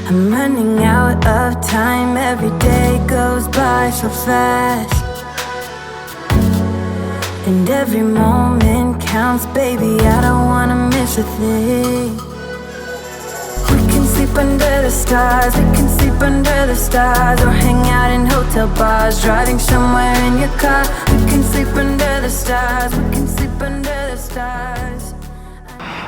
I'm running out of time, every day goes by so fast, and every moment counts, baby, I don't wanna miss a thing. We can sleep under the stars, we can sleep under the stars, or hang out in hotel bars, driving somewhere in your car. We can sleep under the stars, we can sleep under the stars.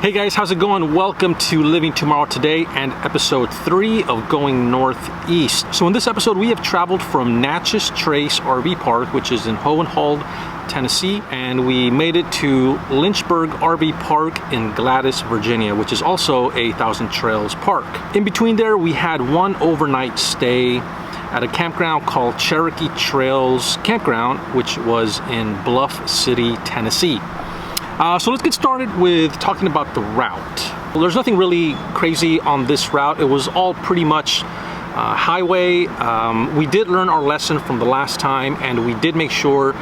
Hey guys, how's it going? Welcome to Living Tomorrow Today and episode 3 of Going Northeast. So in this episode, we have traveled from Natchez Trace RV Park, which is in Hohenwald, Tennessee, and we made it to Lynchburg RV Park in Gladys, Virginia, which is also a Thousand Trails park. In between there, we had one overnight stay at a campground called Cherokee Trails Campground, which was in Bluff City, Tennessee. So let's get started with talking about the route. Well, there's nothing really crazy on this route. It was all pretty much highway. We did learn our lesson from the last time, and we did make sure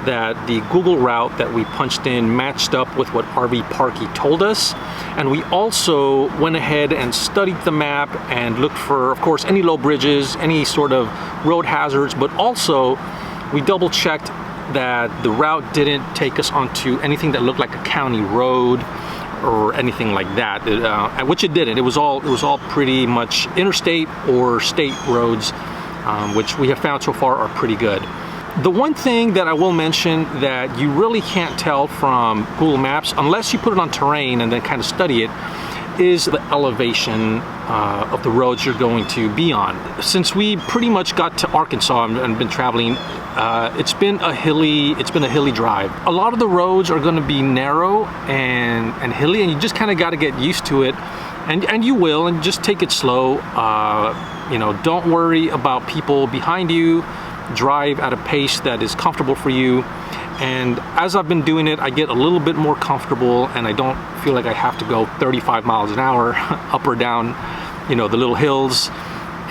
that the Google route that we punched in matched up with what RV Parky told us. And we also went ahead and studied the map and looked for, of course, any low bridges, any sort of road hazards, but also we double checked that the route didn't take us onto anything that looked like a county road or anything like that, which it didn't. It was all pretty much interstate or state roads, which we have found so far are pretty good. The one thing that I will mention that you really can't tell from Google Maps, unless you put it on terrain and then kind of study it, is the elevation of the roads you're going to be on. Since we pretty much got to Arkansas and been traveling, it's been a hilly drive. A lot of the roads are going to be narrow and hilly, and you just kind of got to get used to it, and you will, and just take it slow. You know, don't worry about people behind you. Drive at a pace that is comfortable for you. And as I've been doing it, I get a little bit more comfortable, and I don't feel like I have to go 35 miles an hour up or down, you know, the little hills.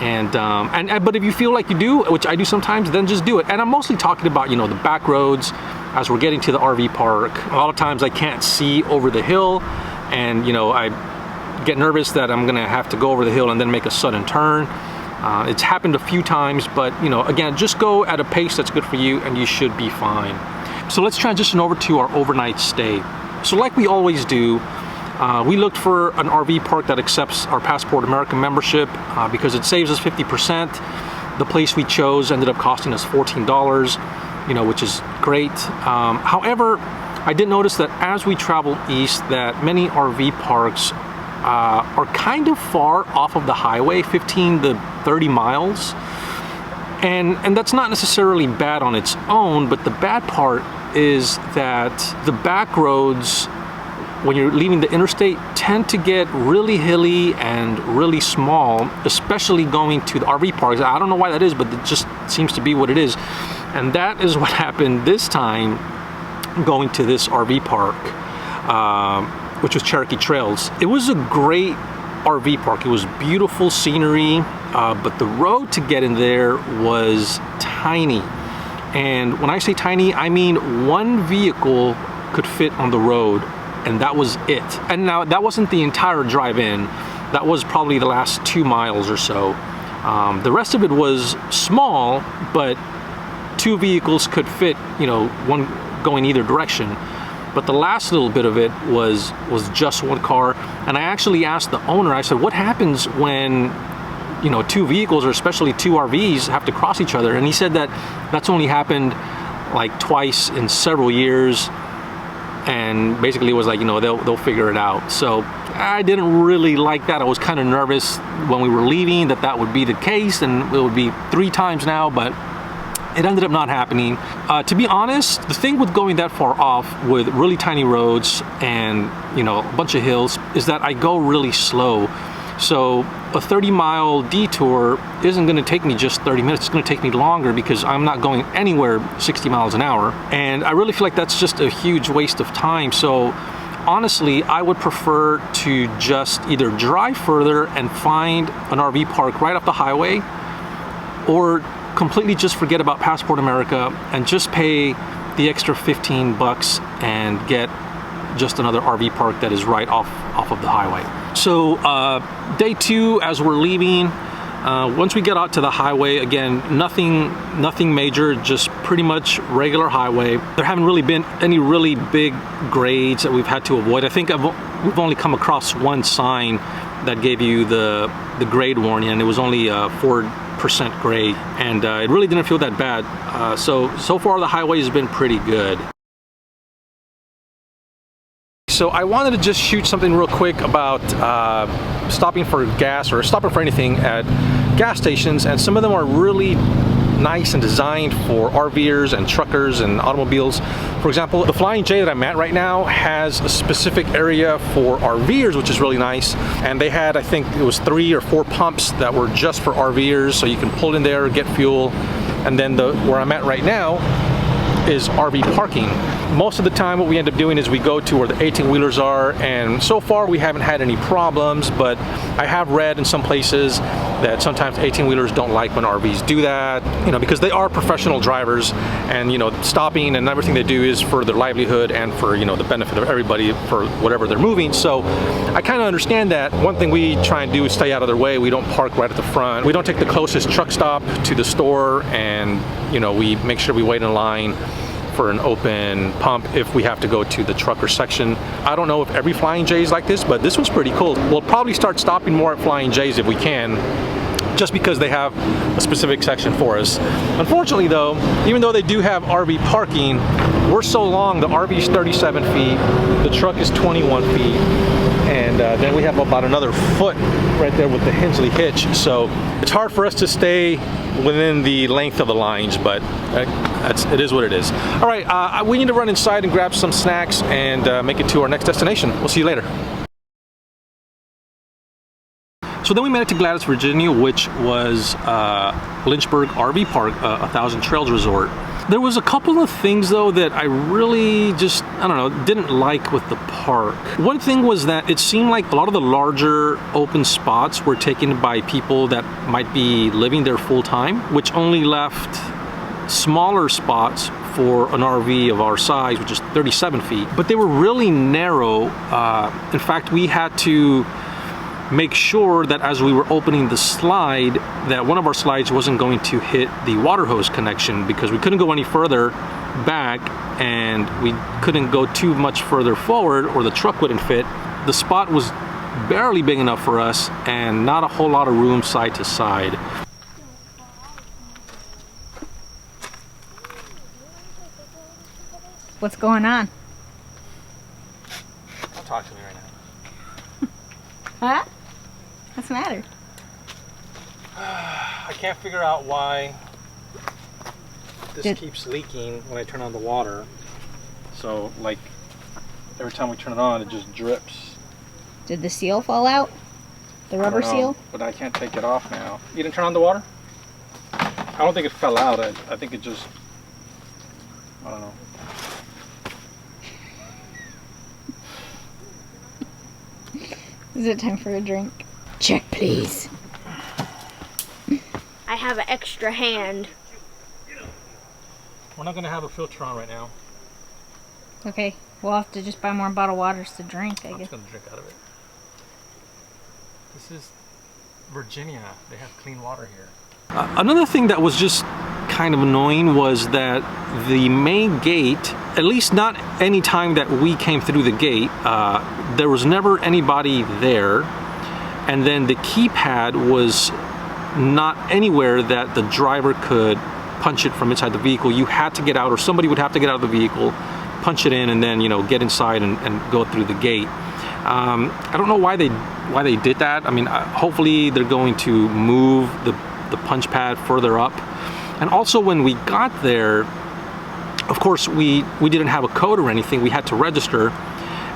But if you feel like you do, which I do sometimes, then just do it. And I'm mostly talking about, you know, the back roads as we're getting to the RV park. A lot of times I can't see over the hill, and, you know, I get nervous that I'm gonna have to go over the hill and then make a sudden turn. It's happened a few times, but, you know, again, just go at a pace that's good for you and you should be fine. So let's transition over to our overnight stay. So like we always do, we looked for an RV park that accepts our Passport America membership because it saves us 50%. The place we chose ended up costing us $14, you know, which is great. However, I did notice that as we traveled east, that many RV parks are kind of far off of the highway, 15 to 30 miles. And that's not necessarily bad on its own, but the bad part is that the back roads, when you're leaving the interstate, tend to get really hilly and really small, especially going to the RV parks. I don't know why that is, but it just seems to be what it is. And that is what happened this time going to this RV park, which was Cherokee Trails. It was a great RV park. It was beautiful scenery, but the road to get in there was tiny. And when I say tiny, I mean one vehicle could fit on the road, and that was it. And now that wasn't the entire drive in. That was probably the last 2 miles or so. The rest of it was small, but 2 vehicles could fit, you know, one going either direction. But the last little bit of it was just one car. And I actually asked the owner, I said, what happens when, you know, 2 vehicles, or especially 2 RVs, have to cross each other? And he said that that's only happened like twice in several years. And basically it was like, you know, they'll figure it out. So I didn't really like that. I was kind of nervous when we were leaving that would be the case, and it would be 3 times now, but it ended up not happening. To be honest, the thing with going that far off with really tiny roads and, you know, a bunch of hills is that I go really slow. So a 30-mile detour isn't going to take me just 30 minutes. It's going to take me longer because I'm not going anywhere 60 miles an hour. And I really feel like that's just a huge waste of time. So honestly, I would prefer to just either drive further and find an RV park right off the highway, or completely just forget about Passport America and just pay the extra $15 and get just another RV park that is right off of the highway. So day 2, as we're leaving, once we get out to the highway, again, nothing major, just pretty much regular highway. There haven't really been any really big grades that we've had to avoid. I think we've only come across one sign that gave you the grade warning, and it was only 4% grade, and it really didn't feel that bad. So far the highway has been pretty good. So I wanted to just shoot something real quick about stopping for gas or stopping for anything at gas stations, and some of them are really nice and designed for RVers and truckers and automobiles. For example, the Flying J that I'm at right now has a specific area for RVers, which is really nice, and they had, I think it was 3 or 4 pumps that were just for RVers, so you can pull in there, get fuel. And then where I'm at right now is RV parking. Most of the time what we end up doing is we go to where the 18-wheelers are, and so far we haven't had any problems, but I have read in some places that sometimes 18-wheelers don't like when RVs do that, you know, because they are professional drivers, and, you know, stopping and everything they do is for their livelihood and for, you know, the benefit of everybody for whatever they're moving. So I kind of understand that. One thing we try and do is stay out of their way. We don't park right at the front. We don't take the closest truck stop to the store, and, you know, we make sure we wait in line for an open pump if we have to go to the trucker section. I don't know if every Flying J is like this, but this one's pretty cool. We'll probably start stopping more at Flying J's if we can, just because they have a specific section for us. Unfortunately though, even though they do have RV parking, we're so long, the RV is 37 feet, the truck is 21 feet, and then we have about another foot right there with the Hensley hitch, so it's hard for us to stay within the length of the lines, but it is what it is. All right, we need to run inside and grab some snacks and make it to our next destination. We'll see you later. So then we made it to Gladys, Virginia, which was Lynchburg RV Park, 1,000 Trails Resort. There was a couple of things though that I really just, I don't know, didn't like with the park. One thing was that it seemed like a lot of the larger open spots were taken by people that might be living there full time, which only left smaller spots for an RV of our size, which is 37 feet. But they were really narrow. In fact, we had to make sure that as we were opening the slide, that one of our slides wasn't going to hit the water hose connection, because we couldn't go any further back and we couldn't go too much further forward or the truck wouldn't fit. The spot was barely big enough for us and not a whole lot of room side to side. What's going on? Don't talk to me right now. Huh? What's the matter? I can't figure out why this keeps leaking when I turn on the water. So, like, every time we turn it on, it just drips. Did the seal fall out? The rubber seal? But I can't take it off now. You didn't turn on the water? I don't think it fell out. I think it just, I don't know. Is it time for a drink? Check, please. I have an extra hand. We're not going to have a filter on right now. Okay, we'll have to just buy more bottled waters to drink, I guess. I'm just going to drink out of it. This is Virginia. They have clean water here. Another thing that was just kind of annoying was that the main gate, at least not any time that we came through the gate, there was never anybody there. And then the keypad was not anywhere that the driver could punch it from inside the vehicle. You had to get out, or somebody would have to get out of the vehicle, punch it in, and then, you know, get inside and go through the gate. I don't know why they did that. I mean, hopefully they're going to move the punch pad further up. And also when we got there, of course, we didn't have a code or anything. We had to register,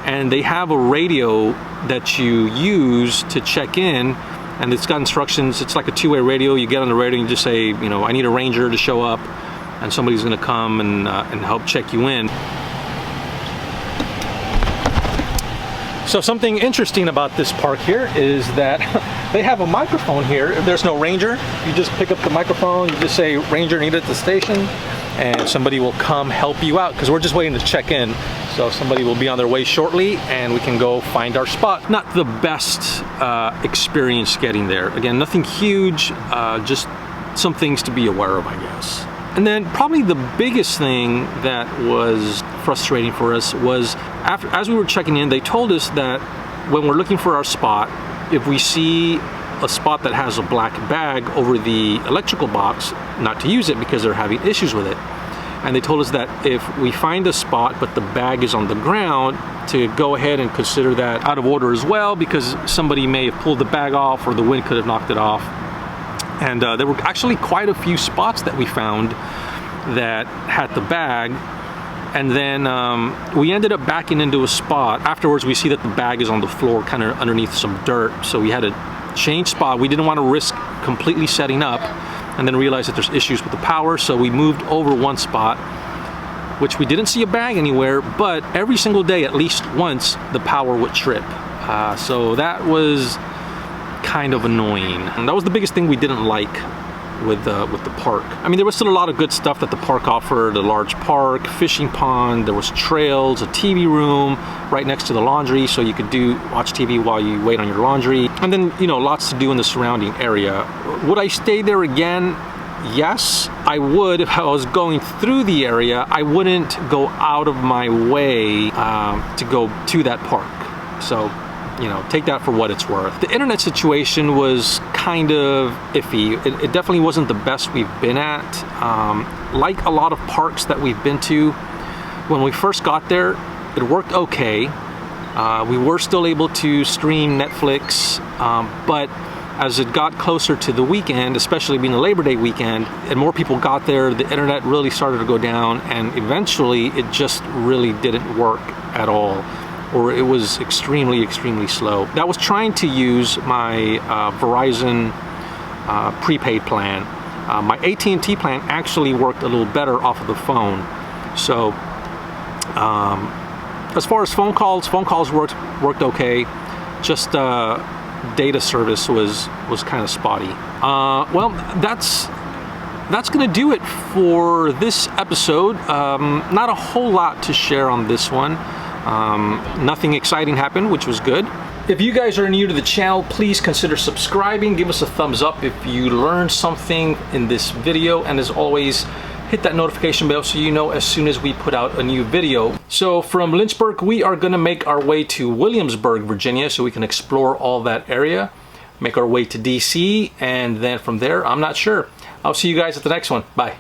and they have a radio that you use to check in, and it's got instructions. It's like a two-way radio. You get on the radio and you just say, you know, I need a ranger to show up, and somebody's going to come and help check you in. So something interesting about this park here is that they have a microphone here. If there's no ranger, you just pick up the microphone, you just say ranger needed at the station, and somebody will come help you out, because we're just waiting to check in. So somebody will be on their way shortly and we can go find our spot. Not the best experience getting there. Again, nothing huge, just some things to be aware of, I guess. And then probably the biggest thing that was frustrating for us was as we were checking in, they told us that when we're looking for our spot, if we see a spot that has a black bag over the electrical box, not to use it because they're having issues with it. And they told us that if we find a spot but the bag is on the ground, to go ahead and consider that out of order as well, because somebody may have pulled the bag off or the wind could have knocked it off. And there were actually quite a few spots that we found that had the bag. And then we ended up backing into a spot. Afterwards, we see that the bag is on the floor, kind of underneath some dirt. So we had to change spot. We didn't want to risk completely setting up and then realize that there's issues with the power. So we moved over one spot, which we didn't see a bag anywhere, but every single day, at least once, the power would trip. So that was kind of annoying. And that was the biggest thing we didn't like with the park. I mean, there was still a lot of good stuff that the park offered. A large park, fishing pond, there was trails, a TV room right next to the laundry, so you could watch TV while you wait on your laundry. And then, you know, lots to do in the surrounding area. Would I stay there again? Yes, I would. If I was going through the area, I wouldn't go out of my way to go to that park. So, you know, take that for what it's worth. The internet situation was kind of iffy. It definitely wasn't the best we've been at. Like a lot of parks that we've been to, when we first got there, it worked okay. We were still able to stream Netflix, but as it got closer to the weekend, especially being a Labor Day weekend, and more people got there, the internet really started to go down, and eventually it just really didn't work at all, or it was extremely, extremely slow. I was trying to use my Verizon prepaid plan. My AT&T plan actually worked a little better off of the phone. So as far as phone calls worked okay. Just data service was kind of spotty. Well, that's gonna do it for this episode. Not a whole lot to share on this one. Nothing exciting happened, which was good. If you guys are new to the channel, please consider subscribing. Give us a thumbs up if you learned something in this video, and as always, hit that notification bell so you know as soon as we put out a new video. So from Lynchburg, we are gonna make our way to Williamsburg, Virginia, so we can explore all that area, make our way to DC, and then from there, I'm not sure. I'll see you guys at the next one. Bye.